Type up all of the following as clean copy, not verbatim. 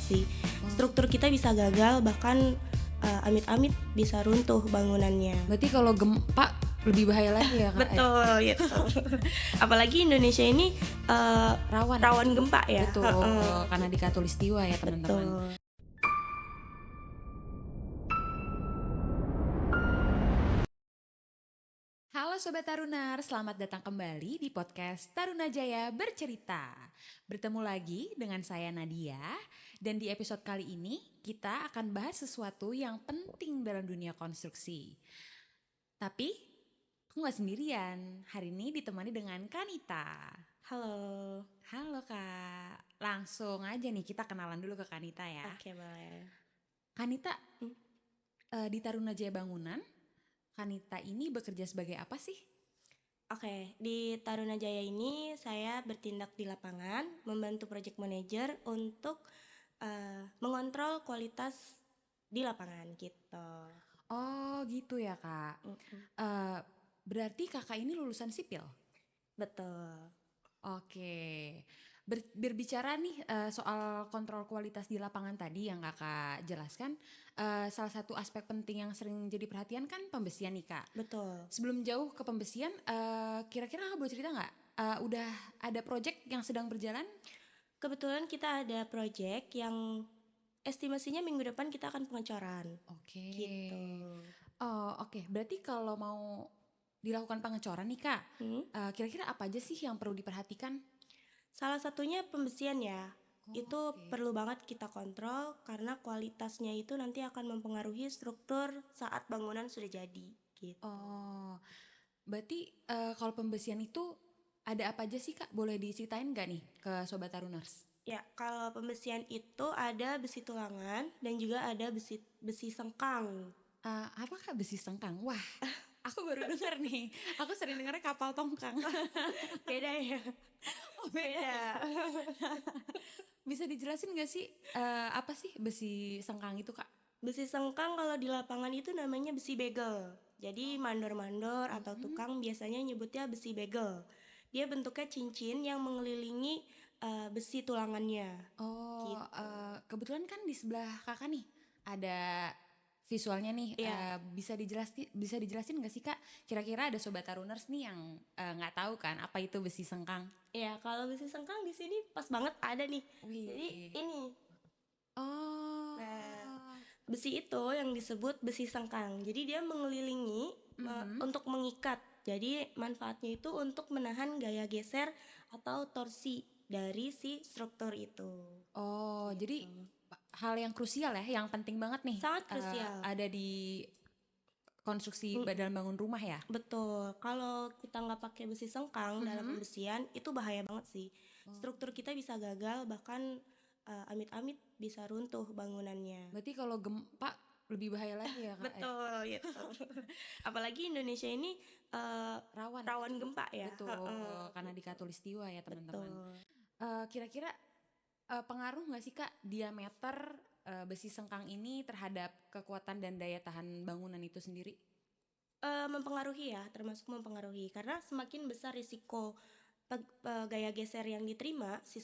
sih. Struktur kita bisa gagal, bahkan amit-amit bisa runtuh bangunannya. Berarti kalau gempa lebih bahaya lagi ya Kak? Betul gitu. Apalagi Indonesia ini rawan gempa ya. Betul, karena di Katulistiwa ya teman-teman. Betul. Halo Sobat Tarunar, selamat datang kembali di podcast Taruna Jaya Bercerita. Bertemu lagi dengan saya Nadia, dan di episode kali ini kita akan bahas sesuatu yang penting dalam dunia konstruksi. Tapi aku gak sendirian, hari ini ditemani dengan Kanita. Halo. Halo Kak, langsung aja nih kita kenalan dulu ke Kanita ya. Oke, boleh. Kanita, di Taruna Jaya Bangunan, Kanita ini bekerja sebagai apa sih? Oke, di Taruna Jaya ini saya bertindak di lapangan, membantu project manager untuk mengontrol kualitas di lapangan gitu. Oh gitu ya Kak. Berarti kakak ini lulusan sipil? Betul. Oke. Berbicara nih soal kontrol kualitas di lapangan tadi yang kakak jelaskan, salah satu aspek penting yang sering jadi perhatian kan pembesian nih Kak. Betul. Sebelum jauh ke pembesian, kira-kira kakak boleh cerita nggak? Udah ada project yang sedang berjalan? Kebetulan kita ada project yang estimasinya minggu depan kita akan pengecoran. Oke. Gitu. Oh oke. Berarti kalau mau dilakukan pengecoran nih Kak, kira-kira apa aja sih yang perlu diperhatikan? Salah satunya pembesian ya. Itu Oke. perlu banget kita kontrol karena kualitasnya itu nanti akan mempengaruhi struktur saat bangunan sudah jadi gitu. Oh, berarti kalau pembesian itu ada apa aja sih Kak? Boleh diceritain nggak nih ke Sobat Taruners? Ya, kalau pembesian itu ada besi tulangan dan juga ada besi sengkang. Apa Kak besi sengkang? Wah, aku baru dengar nih. Aku sering dengarnya kapal tongkang. Beda ya. Oh beda. Bisa dijelasin nggak sih apa sih besi sengkang itu Kak? Besi sengkang kalau di lapangan itu namanya besi begel. Jadi mandor-mandor atau tukang biasanya nyebutnya besi begel. Dia bentuknya cincin yang mengelilingi besi tulangannya. Oh, Gitu. kebetulan kan di sebelah kakak nih ada visualnya nih. Iya. Bisa dijelasin nggak sih Kak? Kira-kira ada Sobat Taruners nih yang nggak tahu kan apa itu besi sengkang? Ya, kalau besi sengkang di sini pas banget ada nih. Jadi Wih. ini. Oh. Nah, besi itu yang disebut besi sengkang. Jadi dia mengelilingi untuk mengikat. Jadi manfaatnya itu untuk menahan gaya geser atau torsi dari si struktur itu. Oh, Gitu. jadi hal yang krusial ya, yang penting banget nih. Sangat krusial. Ada di konstruksi dalam bangun rumah ya. Betul. Kalau kita nggak pakai besi sengkang dalam pembesian itu bahaya banget sih. Struktur kita bisa gagal, bahkan amit-amit bisa runtuh bangunannya. Berarti kalau gempa lebih bahaya lagi ya Kak? Betul gitu. Apalagi Indonesia ini rawan gempa ya. Betul, karena di Katulistiwa ya teman-teman. Betul. Kira-kira pengaruh nggak sih Kak diameter besi sengkang ini terhadap kekuatan dan daya tahan bangunan itu sendiri? Mempengaruhi ya, termasuk mempengaruhi karena semakin besar risiko gaya geser yang diterima si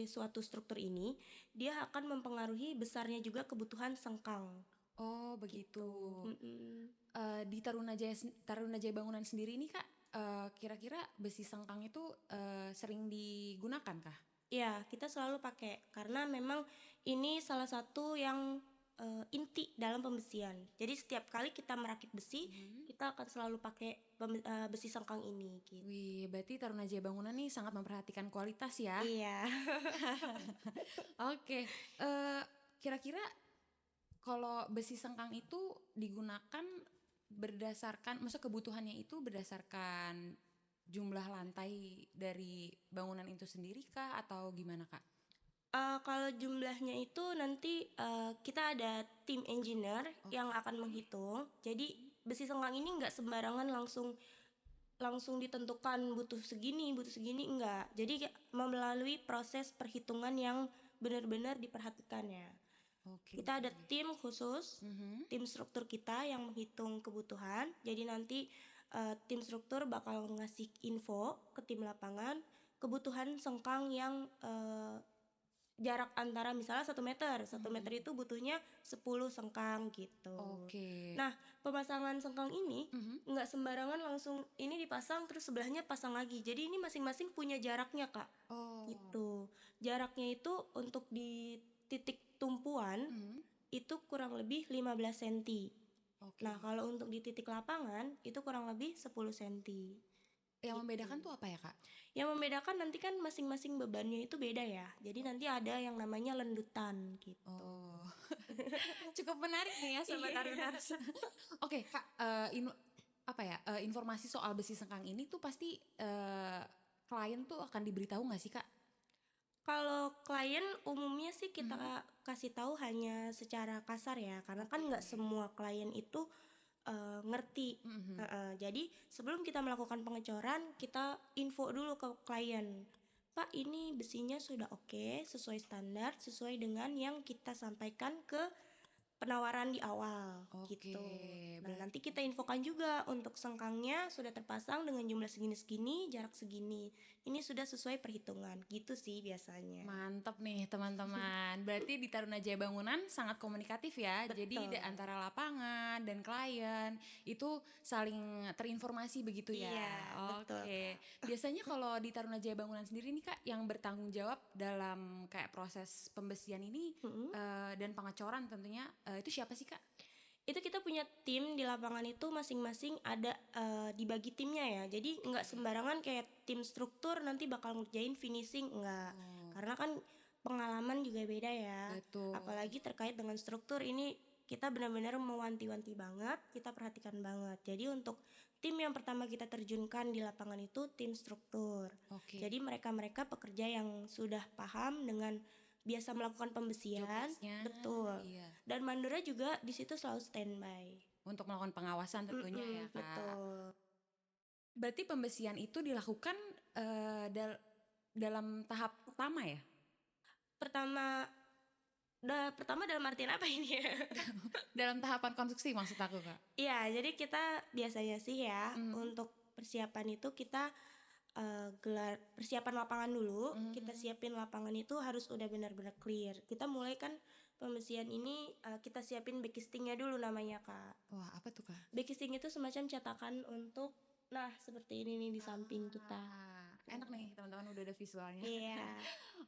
suatu struktur ini, dia akan mempengaruhi besarnya juga kebutuhan sengkang. Oh begitu. Mm-mm. Di Taruna Jaya Bangunan sendiri ini Kak, kira-kira besi sengkang itu sering digunakan kah? Ya, kita selalu pakai karena memang ini salah satu yang inti dalam pembesian. Jadi setiap kali kita merakit besi, kita akan selalu pakai besi sengkang ini. Gitu. Wih, berarti Taruna Jaya Bangunan nih sangat memperhatikan kualitas ya. Iya. Oke, kira-kira kalau besi sengkang itu digunakan berdasarkan, maksud kebutuhannya itu berdasarkan jumlah lantai dari bangunan itu sendiri kah atau gimana Kak? Kalau jumlahnya itu nanti kita ada tim engineer yang akan menghitung. Jadi besi sengkang ini nggak sembarangan langsung ditentukan butuh segini enggak. Jadi melalui proses perhitungan yang benar-benar diperhatikannya. Oke. Kita ada tim khusus, tim struktur kita yang menghitung kebutuhan. Jadi nanti tim struktur bakal ngasih info ke tim lapangan kebutuhan sengkang yang jarak antara misalnya 1 meter. 1 meter itu butuhnya 10 sengkang gitu. Oke. Nah, pemasangan sengkang ini Mhm. nggak sembarangan langsung ini dipasang terus sebelahnya pasang lagi. Jadi ini masing-masing punya jaraknya, Kak. Oh. Gitu. Jaraknya itu untuk di titik tumpuan Mhm. itu kurang lebih 15 cm. Oke. Nah, kalau untuk di titik lapangan itu kurang lebih 10 cm. Yang Gitu. membedakan tuh apa ya, Kak? Yang membedakan nanti kan masing-masing bebannya itu beda ya. Jadi nanti ada yang namanya lendutan gitu. Oh. Cukup menarik nih ya Sobat Iya. Taruners. Oke, Kak, informasi soal besi sengkang ini tuh pasti klien tuh akan diberitahu nggak sih, Kak? Kalau klien umumnya sih kita Mhm. kasih tahu hanya secara kasar ya, karena kan nggak Oke. semua klien itu ngerti. Mhm. Jadi sebelum kita melakukan pengecoran, kita info dulu ke klien. Pak, ini besinya sudah oke, sesuai standar, sesuai dengan yang kita sampaikan ke penawaran di awal Oke, gitu. Nah, berarti nanti kita infokan juga untuk sengkangnya sudah terpasang dengan jumlah segini-segini, jarak segini. Ini sudah sesuai perhitungan. Gitu sih biasanya. mantap nih teman-teman. Berarti di Taruna Jaya Bangunan sangat komunikatif ya. Jadi Betul. antara lapangan dan klien itu saling terinformasi begitu ya. Iya, betul, Oke. Kak. Biasanya kalau di Taruna Jaya Bangunan sendiri nih Kak, yang bertanggung jawab dalam kayak proses pembesian ini Mm-mm. dan pengecoran tentunya itu siapa sih Kak? Itu kita punya tim di lapangan itu masing-masing ada dibagi timnya ya. Jadi nggak Oke. sembarangan kayak tim struktur nanti bakal ngerjain finishing, enggak. Oh, Karena kan pengalaman juga beda ya. betul. Apalagi terkait dengan struktur ini kita benar-benar mewanti-wanti banget, kita perhatikan banget. Jadi untuk tim yang pertama kita terjunkan di lapangan itu tim struktur. Oke. Jadi mereka-mereka pekerja yang sudah paham dengan biasa melakukan Job pembesian, desk-nya, betul. iya. Dan mandornya juga di situ selalu standby. Untuk melakukan pengawasan tentunya ya Kak. Betul. Berarti pembesian itu dilakukan dalam tahap pertama ya? Pertama, pertama dalam artian apa ini ya? Dalam tahapan konstruksi maksud aku Kak. Iya, jadi kita biasanya sih ya Mhm. untuk persiapan itu kita gelar persiapan lapangan dulu. Kita Mhm. siapin lapangan itu harus udah benar-benar clear. Kita mulai kan pembesian ini kita siapin backcastingnya dulu namanya, Kak. Wah apa tuh Kak? Backcasting itu semacam cetakan untuk, nah seperti ini nih di samping kita. Enak nih teman-teman udah ada visualnya. Iya.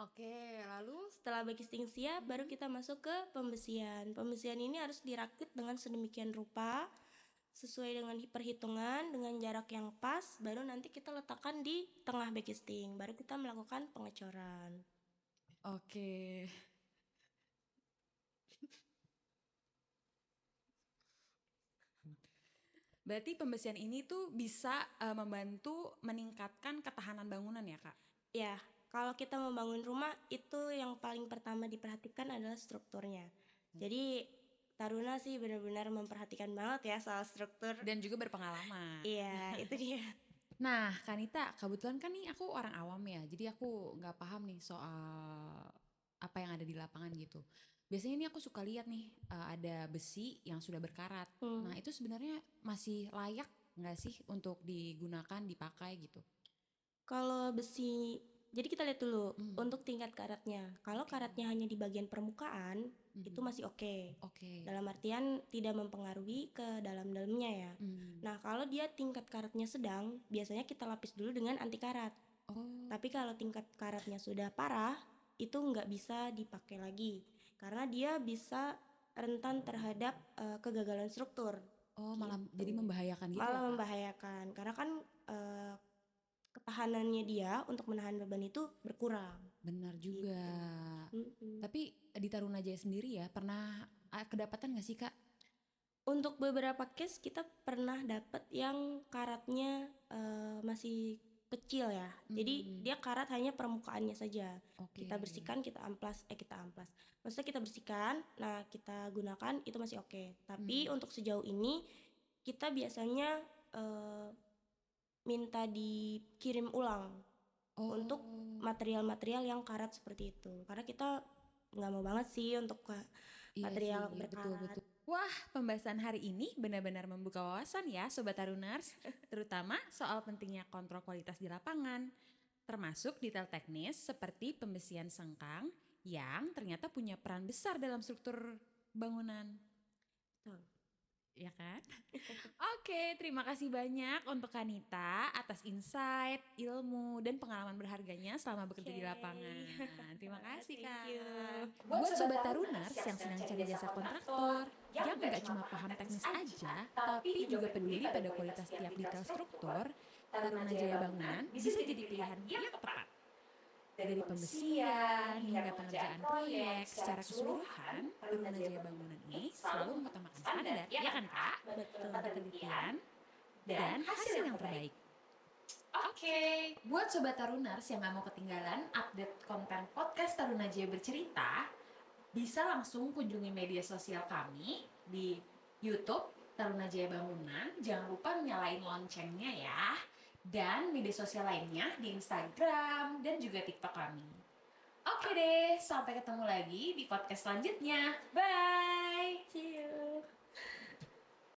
Oke, lalu Setelah backcasting siap, baru Mhm. kita masuk ke pembesian. Pembesian ini harus dirakit dengan sedemikian rupa, sesuai dengan perhitungan, dengan jarak yang pas, baru nanti kita letakkan di tengah backcasting. Baru kita melakukan pengecoran. Oke. Berarti pembesian ini tuh bisa membantu meningkatkan ketahanan bangunan ya Kak? Ya, kalau kita membangun rumah, itu yang paling pertama diperhatikan adalah strukturnya. Jadi, Taruna sih benar-benar memperhatikan banget ya soal struktur. Dan juga berpengalaman. Iya, itu dia. Nah, Kanita, kebetulan kan nih aku orang awam ya, jadi aku nggak paham nih soal apa yang ada di lapangan gitu. Biasanya nih aku suka lihat nih ada besi yang sudah berkarat. Hmm. Nah, itu sebenarnya masih layak nggak sih untuk digunakan, dipakai gitu? Kalau besi, jadi kita lihat dulu Mhm. untuk tingkat karatnya. Kalau Oke. karatnya hanya di bagian permukaan, itu Mhm. masih oke. Oke. Dalam artian tidak mempengaruhi ke dalam-dalamnya ya. Hmm. Nah, kalau dia tingkat karatnya sedang, biasanya kita lapis dulu dengan anti karat. Oh. Tapi kalau tingkat karatnya sudah parah, itu nggak bisa dipakai lagi. Karena dia bisa rentan terhadap kegagalan struktur. Oh, malah jadi Gitu. membahayakan gitu ya, Malah Kak? membahayakan. Karena kan ketahanannya dia untuk menahan beban itu berkurang Benar juga. gitu. Mm-mm. Tapi di Taruna Jaya sendiri ya, pernah kedapatan nggak sih, Kak? Untuk beberapa case kita pernah dapat yang karatnya masih kecil ya. Jadi Hmm. dia karat hanya permukaannya saja. Oke. Kita bersihkan, kita amplas. Maksudnya kita bersihkan, nah kita gunakan itu masih oke. Tapi Mhm. untuk sejauh ini kita biasanya eh, minta dikirim ulang untuk Oh, material-material yang karat seperti itu, karena kita nggak mau banget sih untuk iya sih, material betul berkarat. betul. Wah, pembahasan hari ini benar-benar membuka wawasan ya, Sobat Taruners, terutama soal pentingnya kontrol kualitas di lapangan, termasuk detail teknis seperti pembesian sengkang yang ternyata punya peran besar dalam struktur bangunan. Betul. Ya kan? Oke, terima kasih banyak untuk Kanita atas insight, ilmu, dan pengalaman berharganya selama bekerja di Oke. lapangan. Terima kasih, Thank Kak. you. Buat Sobat Taruners yang sedang cari jasa kontraktor, yang nggak cuma paham teknis aja, tapi juga peduli pada kualitas tiap detail struktur, Taruna Jaya Bangunan bisa jadi pilihan yang tepat. Dari pembesian hingga pengerjaan proyek, secara keseluruhan, Taruna Jaya Bangunan ini selalu mengutamakan standar, ya kan Kak? Betul. Ketelitian dan hasil yang terbaik. Oke, buat Sobat Taruners yang gak mau ketinggalan update konten podcast Taruna Jaya Bercerita, bisa langsung kunjungi media sosial kami di YouTube Taruna Jaya Bangunan. Jangan lupa nyalain loncengnya ya. Dan media sosial lainnya di Instagram dan juga TikTok kami. Oke deh, sampai ketemu lagi di podcast selanjutnya. Bye!